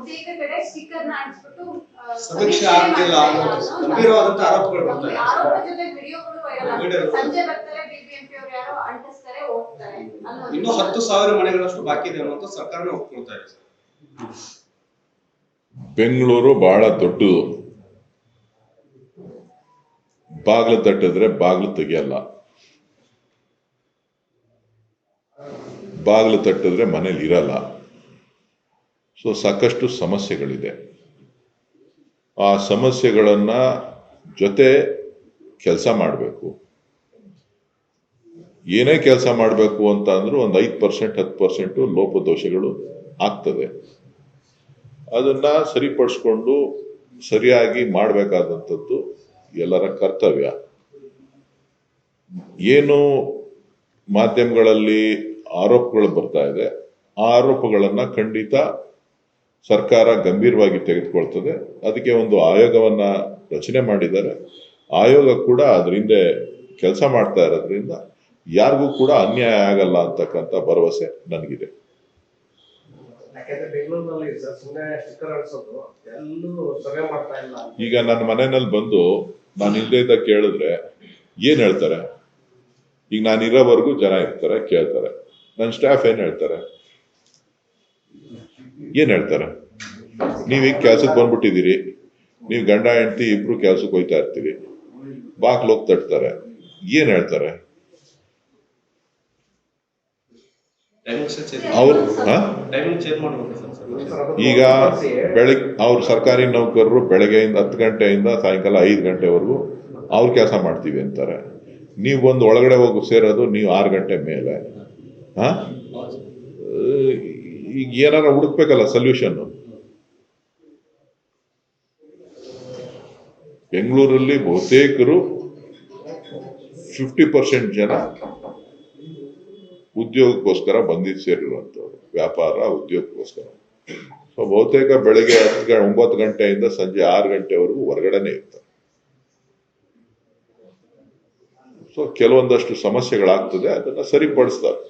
ಬಹುತೇಕ ಕಡೆ ಸ್ಟಿಕ್ಕರ್ ನ ಅಂಟಿಸ್ಬಿಟ್ಟು ಸಮೀಕ್ಷೆ ಆಗ್ತಿಲ್ಲ ಗಂಭೀರವಾದಂತ ಆರೋಪಗಳು ಬರ್ತಾ ಇದೆ. ಆರೋಪ ಜೊತೆ ವಿಡಿಯೋಗಳು ವೈರಲ್ ಆಗ್ತಿದೆ. ಸಂಜೆ ಬರ್ತಾರೆ ಬಿಬಿಎಂಪಿ ಅವರು ಯಾರೋ ಅಂಟಿಸ್ತಾರೆ ಹೋಗ್ತಾರೆ. ಇನ್ನೂ 10,000 ಮನೆಗಳಷ್ಟು ಬಾಕಿ ಇದೆ ಅನ್ನೋದು ಸರ್ಕಾರನೇ ಒಪ್ಕೊಳ್ತಾ ಇದೆ ಸರ್. ಬೆಂಗಳೂರು ಬಹಳ ದೊಡ್ಡದು. ಬಾಗಿಲು ತಟ್ಟಿದ್ರೆ ಬಾಗಿಲು ತೆಗಿಯಲ್ಲ, ಬಾಗಿಲು ತಟ್ಟಿದ್ರೆ ಮನೇಲಿ ಇರಲ್ಲ. ಸೊ ಸಾಕಷ್ಟು ಸಮಸ್ಯೆಗಳಿದೆ. ಆ ಸಮಸ್ಯೆಗಳನ್ನ ಜೊತೆ ಕೆಲಸ ಮಾಡಬೇಕು. ಏನೇ ಕೆಲಸ ಮಾಡಬೇಕು ಅಂತ ಅಂದ್ರೂ ಒಂದು 5% 10% ಲೋಪದೋಷಗಳು ಆಗ್ತದೆ. ಅದನ್ನ ಸರಿಪಡಿಸ್ಕೊಂಡು ಸರಿಯಾಗಿ ಮಾಡಬೇಕಾದಂಥದ್ದು ಎಲ್ಲರ ಕರ್ತವ್ಯ. ಏನು ಮಾಧ್ಯಮಗಳಲ್ಲಿ ಆರೋಪಗಳು ಬರ್ತಾ ಇದೆ, ಆ ಆರೋಪಗಳನ್ನ ಖಂಡಿತ ಸರ್ಕಾರ ಗಂಭೀರವಾಗಿ ತೆಗೆದುಕೊಳ್ತದೆ. ಅದಕ್ಕೆ ಒಂದು ಆಯೋಗವನ್ನ ರಚನೆ ಮಾಡಿದ್ದಾರೆ. ಆಯೋಗ ಕೂಡ ಅದ್ರ ಹಿಂದೆ ಕೆಲಸ ಮಾಡ್ತಾ ಇರೋದ್ರಿಂದ ಯಾರಿಗೂ ಕೂಡ ಅನ್ಯಾಯ ಆಗಲ್ಲ ಅಂತಕ್ಕಂಥ ಭರವಸೆ ನನಗಿದೆ. ಈಗ ನನ್ನ ಮನೆಯಲ್ಲಿ ಬಂದು ನಾನು ಇಲ್ಲದೆ ಇದ್ದ ಕೇಳಿದ್ರೆ ಏನ್ ಹೇಳ್ತಾರೆ? ಈಗ ನಾನು ಇರೋವರೆಗೂ ಜನ ಇರ್ತಾರೆ, ಕೇಳ್ತಾರೆ. ನನ್ನ ಸ್ಟಾಫ್ ಏನ್ ಹೇಳ್ತಾರೆ? ಏನ್ ಹೇಳ್ತಾರೆ? ನೀವೀಗ ಕೆಲ್ಸಕ್ಕೆ ಬಂದ್ಬಿಟ್ಟಿದ್ದೀರಿ, ನೀವು ಗಂಡ ಹೆಂಡತಿ ಇಬ್ರು ಕೆಲ್ಸಕ್ಕೆ ಹೋಯ್ತಾ ಇರ್ತೀರಿ, ಬಾಗ್ಲು ಹೋಗಿ ತಟ್ತಾರೆ, ಏನ್ ಹೇಳ್ತಾರೆ ಅವ್ರು? ಈಗ ಬೆಳಗ್ಗೆ ಅವ್ರು ಸರ್ಕಾರಿ ನೌಕರರು ಬೆಳಗ್ಗೆಯಿಂದ 10 ಗಂಟೆಯಿಂದ ಸಾಯಂಕಾಲ 5 ಗಂಟೆವರೆಗೂ ಅವ್ರು ಕೆಲಸ ಮಾಡ್ತೀವಿ ಅಂತಾರೆ. ನೀವು ಒಂದು ಒಳಗಡೆ ಹೋಗಿ ಸೇರೋದು ನೀವು 6 ಗಂಟೆ ಮೇಲೆ. ಈಗ ಏನಾರ ಹುಡುಕ್ಬೇಕಲ್ಲ ಸೊಲ್ಯೂಷನ್. ಬೆಂಗಳೂರಲ್ಲಿ ಬಹುತೇಕರು 50% ಜನ ಉದ್ಯೋಗಕ್ಕೋಸ್ಕರ ಬಂದಿದ್ದು ಸೇರಿರುವಂಥವ್ರು, ವ್ಯಾಪಾರ ಉದ್ಯೋಗಕ್ಕೋಸ್ಕರ. ಸೊ ಬಹುತೇಕ ಬೆಳಗ್ಗೆ 9 ಗಂಟೆಯಿಂದ ಸಂಜೆ 6 ಗಂಟೆವರೆಗೂ ಹೊರಗಡೆನೆ ಇರ್ತಾರೆ. ಸೊ ಕೆಲವೊಂದಷ್ಟು ಸಮಸ್ಯೆಗಳಾಗ್ತದೆ, ಅದನ್ನ ಸರಿಪಡಿಸ್ತಾರೆ.